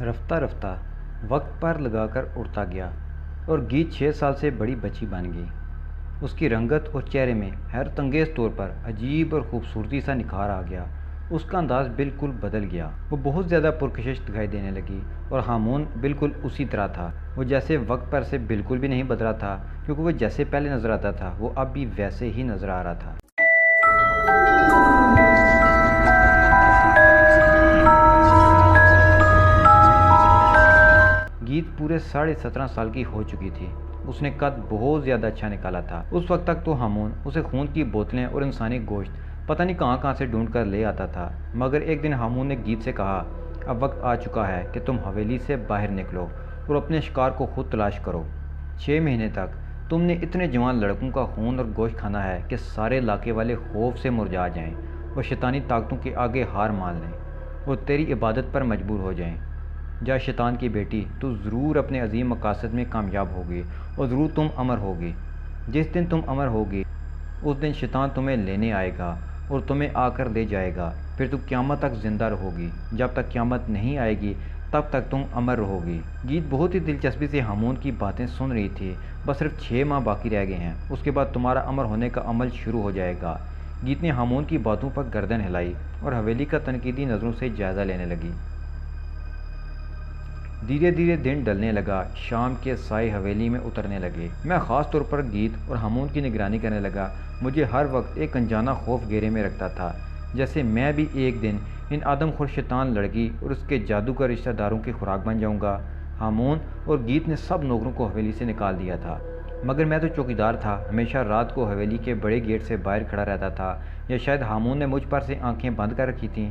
رفتہ رفتہ وقت پر لگا کر اڑتا گیا اور گیت 6 سال سے بڑی بچی بن گئی۔ اس کی رنگت اور چہرے میں حیرت انگیز طور پر عجیب اور خوبصورتی سا نکھار آ گیا۔ اس کا انداز بالکل بدل گیا۔ وہ بہت زیادہ پرکشش دکھائی دینے لگی اور ہارمون بالکل اسی طرح تھا۔ وہ جیسے وقت پر سے بالکل بھی نہیں بدلا تھا، کیونکہ وہ جیسے پہلے نظر آتا تھا وہ اب بھی ویسے ہی نظر آ رہا تھا۔ گیت پورے 17.5 سال کی ہو چکی تھی۔ اس نے قد بہت زیادہ اچھا نکالا تھا۔ اس وقت تک تو ہارمون اسے خون کی بوتلیں اور انسانی گوشت پتہ نہیں کہاں کہاں سے ڈھونڈ کر لے آتا تھا، مگر ایک دن ہارمون نے گیت سے کہا، اب وقت آ چکا ہے کہ تم حویلی سے باہر نکلو اور اپنے شکار کو خود تلاش کرو۔ 6 مہینے تک تم نے اتنے جوان لڑکوں کا خون اور گوشت کھانا ہے کہ سارے علاقے والے خوف سے مرجھا جائیں اور شیطانی طاقتوں کے آگے ہار مان لیں اور تیری عبادت پر مجبور ہو جائیں۔ جا شیطان کی بیٹی، تو ضرور اپنے عظیم مقاصد میں کامیاب ہوگی اور ضرور تم امر ہوگی۔ جس دن تم امر ہوگی اس دن شیطان تمہیں لینے آئے گا اور تمہیں آ کر لے جائے گا، پھر تم قیامت تک زندہ رہو گی۔ جب تک قیامت نہیں آئے گی تب تک تم امر رہو گی۔ گیت بہت ہی دلچسپی سے ہارمون کی باتیں سن رہی تھی۔ بس صرف 6 ماہ باقی رہ گئے ہیں، اس کے بعد تمہارا امر ہونے کا عمل شروع ہو جائے گا۔ گیت نے ہارمون کی باتوں پر گردن ہلائی اور حویلی کا تنقیدی نظروں سے جائزہ لینے لگی۔ دھیرے دھیرے دن ڈلنے لگا، شام کے سائے حویلی میں اترنے لگے۔ میں خاص طور پر گیت اور ہارمون کی نگرانی کرنے لگا۔ مجھے ہر وقت ایک انجانہ خوف گھیرے میں رکھتا تھا، جیسے میں بھی ایک دن ان آدم خور شیطان لڑکی اور اس کے جادوگر رشتہ داروں کی خوراک بن جاؤں گا۔ ہارمون اور گیت نے سب نوکروں کو حویلی سے نکال دیا تھا، مگر میں تو چوکیدار تھا، ہمیشہ رات کو حویلی کے بڑے گیٹ سے باہر کھڑا رہتا تھا، یا شاید ہارمون نے مجھ پر سے آنکھیں بند کر رکھی تھیں۔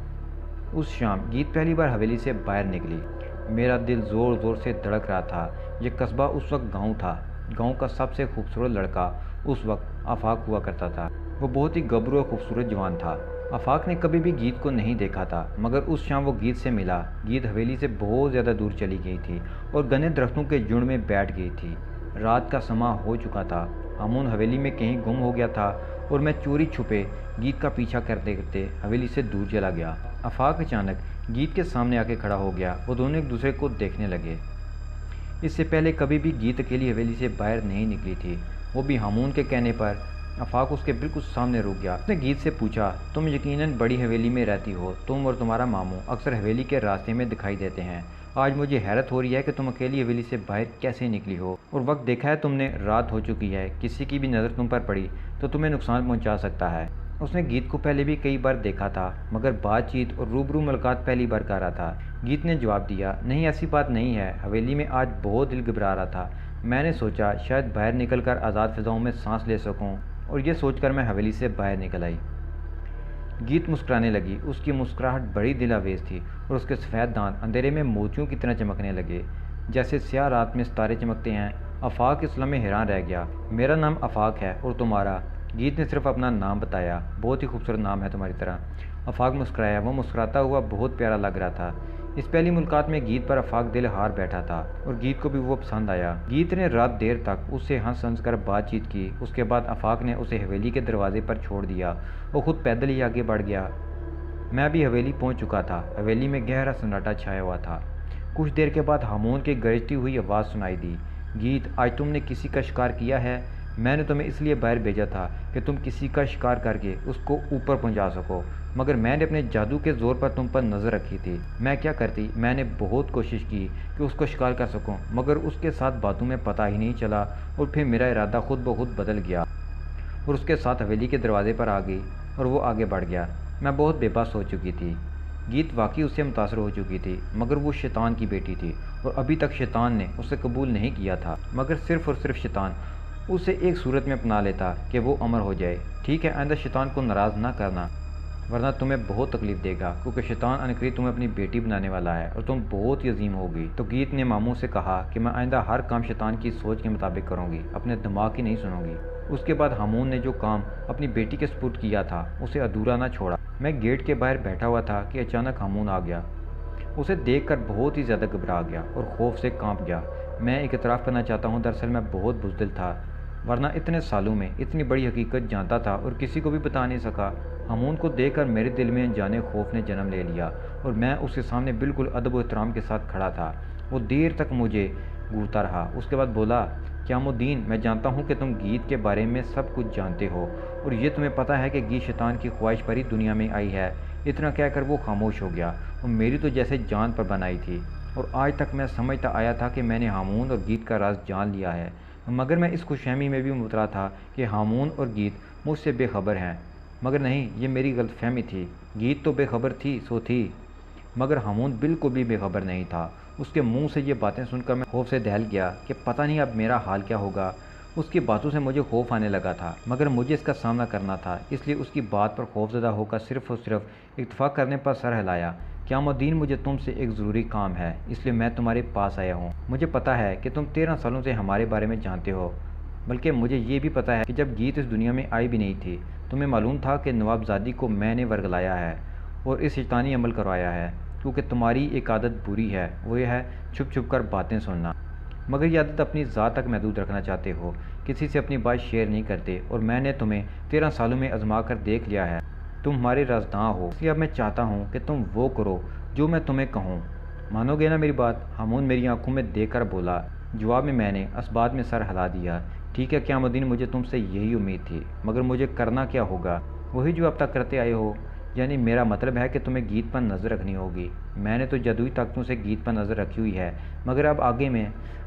اس شام گیت پہلی بار حویلی سے باہر نکلی۔ میرا دل زور زور سے دھڑک رہا تھا۔ یہ قصبہ اس وقت گاؤں تھا۔ گاؤں کا سب سے خوبصورت لڑکا اس وقت آفاق ہوا کرتا تھا۔ وہ بہت ہی گبرو اور خوبصورت جوان تھا۔ آفاق نے کبھی بھی گیت کو نہیں دیکھا تھا، مگر اس شام وہ گیت سے ملا۔ گیت حویلی سے بہت زیادہ دور چلی گئی تھی اور گھنے درختوں کے جھنڈ میں بیٹھ گئی تھی۔ رات کا سماں ہو چکا تھا۔ ہارمون حویلی میں کہیں گم ہو گیا تھا اور میں چوری چھپے گیت کا پیچھا کرتے کرتے حویلی سے دور چلا گیا۔ آفاق اچانک گیت کے سامنے آ کے کھڑا ہو گیا۔ وہ دونوں ایک دوسرے کو دیکھنے لگے۔ اس سے پہلے کبھی بھی گیت اکیلی حویلی سے باہر نہیں نکلی تھی، وہ بھی ہارمون کے کہنے پر۔ آفاق اس کے بالکل سامنے رک گیا۔ اس نے گیت سے پوچھا، تم یقیناً بڑی حویلی میں رہتی ہو، تم اور تمہارا ماموں اکثر حویلی کے راستے میں دکھائی دیتے ہیں۔ آج مجھے حیرت ہو رہی ہے کہ تم اکیلی حویلی سے باہر کیسے نکلی ہو، اور وقت دیکھا ہے تم نے، رات ہو چکی ہے، کسی کی بھی نظر تم پر پڑی تو تمہیں نقصان پہنچا سکتا ہے۔ اس نے گیت کو پہلے بھی کئی بار دیکھا تھا، مگر بات چیت اور روبرو ملاقات پہلی بار کر رہا تھا۔ گیت نے جواب دیا، نہیں ایسی بات نہیں ہے، حویلی میں آج بہت دل گھبرا رہا تھا، میں نے سوچا شاید باہر نکل کر آزاد فضاؤں میں سانس لے سکوں، اور یہ سوچ کر میں حویلی سے باہر نکل آئی۔ گیت مسکرانے لگی۔ اس کی مسکراہٹ بڑی دل آویز تھی اور اس کے سفید دانت اندھیرے میں موتیوں کی طرح چمکنے لگے، جیسے سیاہ رات میں ستارے چمکتے ہیں۔ آفاق اس لمحے حیران رہ گیا۔ میرا نام آفاق ہے، اور تمہارا؟ گیت نے صرف اپنا نام بتایا۔ بہت ہی خوبصورت نام ہے تمہاری طرح۔ آفاق مسکرایا۔ وہ مسکراتا ہوا بہت پیارا لگ رہا تھا۔ اس پہلی ملاقات میں گیت پر آفاق دل ہار بیٹھا تھا اور گیت کو بھی وہ پسند آیا۔ گیت نے رات دیر تک اس سے ہنس ہنس کر بات چیت کی۔ اس کے بعد آفاق نے اسے حویلی کے دروازے پر چھوڑ دیا۔ وہ خود پیدل ہی آگے بڑھ گیا۔ میں بھی حویلی پہنچ چکا تھا۔ حویلی میں گہرا سناٹا چھایا ہوا تھا۔ کچھ دیر کے بعد ہارمون کی گرجتی ہوئی آواز سنائی دی، گیت آج تم نے کسی کا شکار کیا ہے؟ میں نے تمہیں اس لیے باہر بھیجا تھا کہ تم کسی کا شکار کر کے اس کو اوپر پہنچا سکو، مگر میں نے اپنے جادو کے زور پر تم پر نظر رکھی تھی۔ میں کیا کرتی، میں نے بہت کوشش کی کہ اس کو شکار کر سکوں، مگر اس کے ساتھ باتوں میں پتہ ہی نہیں چلا، اور پھر میرا ارادہ خود بخود بدل گیا اور اس کے ساتھ حویلی کے دروازے پر آ گئی اور وہ آگے بڑھ گیا۔ میں بہت بے بس ہو چکی تھی۔ گیت واقعی اس سے متاثر ہو چکی تھی، مگر وہ شیطان کی بیٹی تھی اور ابھی تک شیطان نے اسے قبول نہیں کیا تھا، مگر صرف اور صرف شیطان اسے ایک صورت میں اپنا لیتا کہ وہ امر ہو جائے۔ ٹھیک ہے، آئندہ شیطان کو ناراض نہ کرنا، ورنہ تمہیں بہت تکلیف دے گا، کیونکہ شیطان عنقریب تمہیں اپنی بیٹی بنانے والا ہے اور تم بہت ہی عظیم ہوگی۔ تو گیت نے ماموں سے کہا کہ میں آئندہ ہر کام شیطان کی سوچ کے مطابق کروں گی، اپنے دماغ کی نہیں سنوں گی۔ اس کے بعد ہارمون نے جو کام اپنی بیٹی کے سپرد کیا تھا اسے ادھورا نہ چھوڑا۔ میں گیٹ کے باہر بیٹھا ہوا تھا کہ اچانک ہارمون آ گیا۔ اسے دیکھ کر بہت ہی زیادہ گھبرا گیا اور خوف سے کانپ گیا۔ میں ایک اعتراف کرنا چاہتا ہوں، دراصل میں بہت بزدل تھا، ورنہ اتنے سالوں میں اتنی بڑی حقیقت جانتا تھا اور کسی کو بھی بتا نہیں سکا۔ ہارمون کو دیکھ کر میرے دل میں انجانے خوف نے جنم لے لیا اور میں اس کے سامنے بالکل ادب و احترام کے ساتھ کھڑا تھا۔ وہ دیر تک مجھے گھورتا رہا، اس کے بعد بولا، قیام الدین، میں جانتا ہوں کہ تم گیت کے بارے میں سب کچھ جانتے ہو اور یہ تمہیں پتہ ہے کہ گیت شیطان کی خواہش پر ہی دنیا میں آئی ہے۔ اتنا کہہ کر وہ خاموش ہو گیا اور میری تو جیسے جان پر بنائی تھی، اور آج تک میں سمجھتا آیا تھا کہ میں نے ہامون اور گیت کا راز جان لیا ہے، مگر میں اس خوش فہمی میں بھی مبتلا تھا کہ ہامون اور گیت مجھ سے بے خبر ہیں۔ مگر نہیں، یہ میری غلط فہمی تھی۔ گیت تو بے خبر تھی سو تھی، مگر ہامون بالکل بھی بے خبر نہیں تھا۔ اس کے منہ سے یہ باتیں سن کر میں خوف سے دہل گیا کہ پتہ نہیں اب میرا حال کیا ہوگا۔ اس کی باتوں سے مجھے خوف آنے لگا تھا، مگر مجھے اس کا سامنا کرنا تھا، اس لیے اس کی بات پر خوف زدہ ہو کر صرف اور صرف اکتفا کرنے پر سر ہلایا۔ قیام الدین، مجھے تم سے ایک ضروری کام ہے، اس لیے میں تمہارے پاس آیا ہوں۔ مجھے پتہ ہے کہ تم 13 سالوں سے ہمارے بارے میں جانتے ہو، بلکہ مجھے یہ بھی پتہ ہے کہ جب گیت اس دنیا میں آئی بھی نہیں تھی، تمہیں معلوم تھا کہ نوابزادی کو میں نے ورگلایا ہے اور اس شیطانی عمل کروایا ہے، کیونکہ تمہاری ایک عادت بری ہے، وہ یہ ہے چھپ چھپ کر باتیں سننا۔ مگر یہ عادت اپنی ذات تک محدود رکھنا چاہتے ہو، کسی سے اپنی بات شیئر نہیں کرتے، اور میں نے تمہیں 13 سالوں میں آزما کر دیکھ لیا ہے، تم ہمارے رازداں ہو، اس لیے اب میں چاہتا ہوں کہ تم وہ کرو جو میں تمہیں کہوں۔ مانو گے نا میری بات؟ ہامون میری آنکھوں میں دیکھ کر بولا۔ جواب میں نے اسبات میں سر ہلا دیا۔ ٹھیک ہے قیام الدین، مجھے تم سے یہی امید تھی، مگر مجھے کرنا کیا ہوگا؟ وہی جو اب تک کرتے آئے ہو، یعنی میرا مطلب ہے کہ تمہیں گیت پر نظر رکھنی ہوگی۔ میں نے تو جدوئی طاقتوں سے گیت پر نظر رکھی ہوئی ہے، مگر اب آگے میں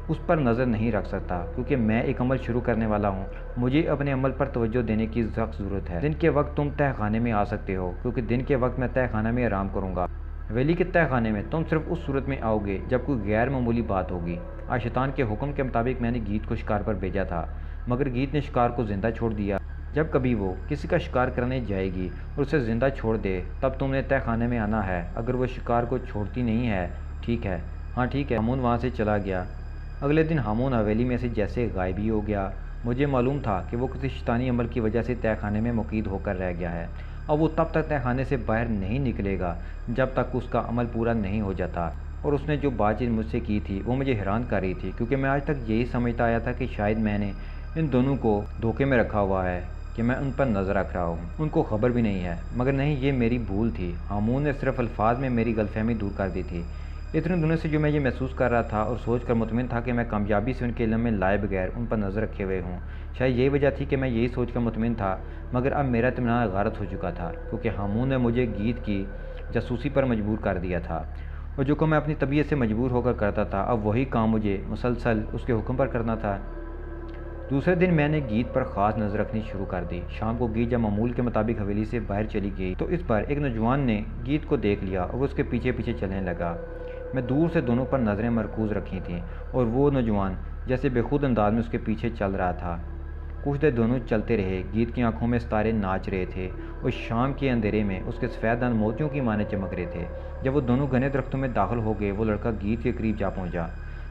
اس پر نظر نہیں رکھ سکتا، کیونکہ میں ایک عمل شروع کرنے والا ہوں۔ مجھے اپنے عمل پر توجہ دینے کی سخت ضرورت ہے۔ دن کے وقت تم تہہ خانے میں آ سکتے ہو، کیونکہ دن کے وقت میں تہہ خانے میں آرام کروں گا۔ ویلی کے تہہ خانے میں تم صرف اس صورت میں آؤ گے جب کوئی غیر معمولی بات ہوگی۔ آج شیطان کے حکم کے مطابق میں نے گیت کو شکار پر بھیجا تھا، مگر گیت نے شکار کو زندہ چھوڑ دیا۔ جب کبھی وہ کسی کا شکار کرنے جائے گی اور اسے زندہ چھوڑ دے، تب تم نے تہہ خانے میں آنا ہے۔ اگر وہ شکار کو چھوڑتی نہیں ہے، ٹھیک ہے؟ ہاں ٹھیک ہے۔ ہامون وہاں سے چلا گیا۔ اگلے دن ہامون حویلی میں سے جیسے غائب ہی ہو گیا۔ مجھے معلوم تھا کہ وہ کسی شیطانی عمل کی وجہ سے تہہ خانے میں مقید ہو کر رہ گیا ہے، اور وہ تب تک تہہ خانے سے باہر نہیں نکلے گا جب تک اس کا عمل پورا نہیں ہو جاتا۔ اور اس نے جو بات چیت مجھ سے کی تھی وہ مجھے حیران کر رہی تھی، کیونکہ میں آج تک یہی سمجھتا آیا تھا کہ شاید میں نے ان دونوں کو دھوکے میں رکھا ہوا ہے کہ میں ان پر نظر رکھ رہا ہوں، ان کو خبر بھی نہیں ہے۔ مگر نہیں، یہ میری بھول تھی۔ ہامون نے صرف الفاظ میں میری غلط فہمی دور کر دی تھی۔ اتنے دنوں سے جو میں یہ محسوس کر رہا تھا اور سوچ کر مطمئن تھا کہ میں کامیابی سے ان کے علم میں لائے بغیر ان پر نظر رکھے ہوئے ہوں، شاید یہی وجہ تھی کہ میں یہی سوچ کر مطمئن تھا، مگر اب میرا اطمینان غارت ہو چکا تھا، کیونکہ ہامون نے مجھے گیت کی جاسوسی پر مجبور کر دیا تھا، اور جو کہ میں اپنی طبیعت سے مجبور ہو کر کرتا تھا، اب وہی کام مجھے مسلسل اس کے حکم پر کرنا تھا۔ دوسرے دن میں نے گیت پر خاص نظر رکھنی شروع کر دی۔ شام کو گیت جب معمول کے مطابق حویلی سے باہر چلی گئی تو اس بار ایک نوجوان نے گیت کو دیکھ لیا اور وہ اس کے پیچھے پیچھے چلنے لگا۔ میں دور سے دونوں پر نظریں مرکوز رکھی تھیں، اور وہ نوجوان جیسے بے خود انداز میں اس کے پیچھے چل رہا تھا۔ کچھ دیر دونوں چلتے رہے۔ گیت کی آنکھوں میں ستارے ناچ رہے تھے اور شام کے اندھیرے میں اس کے سفید دانت موتیوں کی مانند چمک رہے تھے۔ جب وہ دونوں گھنے درختوں میں داخل ہو گئے، وہ لڑکا گیت کے قریب جا پہنچا،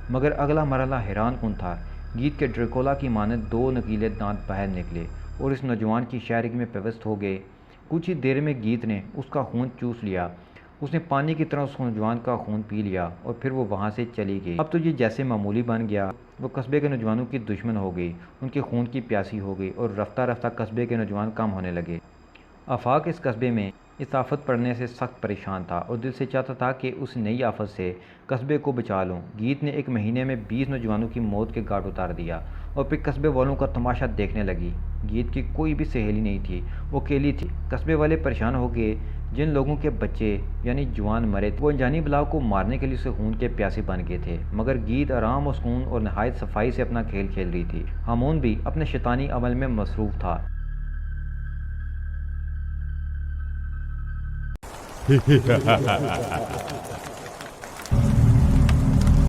مگر اگلا مرحلہ حیران کن تھا۔ گیت کے ڈریکولا کی مانند 2 نکیلے دانت باہر نکلے اور اس نوجوان کی شاعری میں پیوست ہو گئے۔ کچھ ہی دیر میں گیت نے اس کا خون چوس لیا۔ اس نے پانی کی طرح اس نوجوان کا خون پی لیا اور پھر وہ وہاں سے چلی گئی۔ اب تو یہ جیسے معمولی بن گیا، وہ قصبے کے نوجوانوں کی دشمن ہو گئی، ان کے خون کی پیاسی ہو گئی، اور رفتہ رفتہ قصبے کے نوجوان کم ہونے لگے۔ آفاق اس قصبے میں اس آفت پڑنے سے سخت پریشان تھا اور دل سے چاہتا تھا کہ اس نئی آفت سے قصبے کو بچا لوں۔ گیت نے ایک مہینے میں 20 نوجوانوں کی موت کے گھاٹ اتار دیا اور پھر قصبے والوں کا تماشا دیکھنے لگی۔ گیت کی کوئی بھی سہیلی نہیں تھی، وہ اکیلی تھی۔ قصبے والے پریشان ہو گئے۔ جن لوگوں کے بچے یعنی جوان مرے تھے، وہ انجانی بلا کو مارنے کے لیے اسے خون کے پیاسے بن گئے تھے، مگر گیت آرام و سکون اور نہایت صفائی سے اپنا کھیل کھیل رہی تھی۔ ہامون بھی اپنے شیطانی عمل میں مصروف تھا۔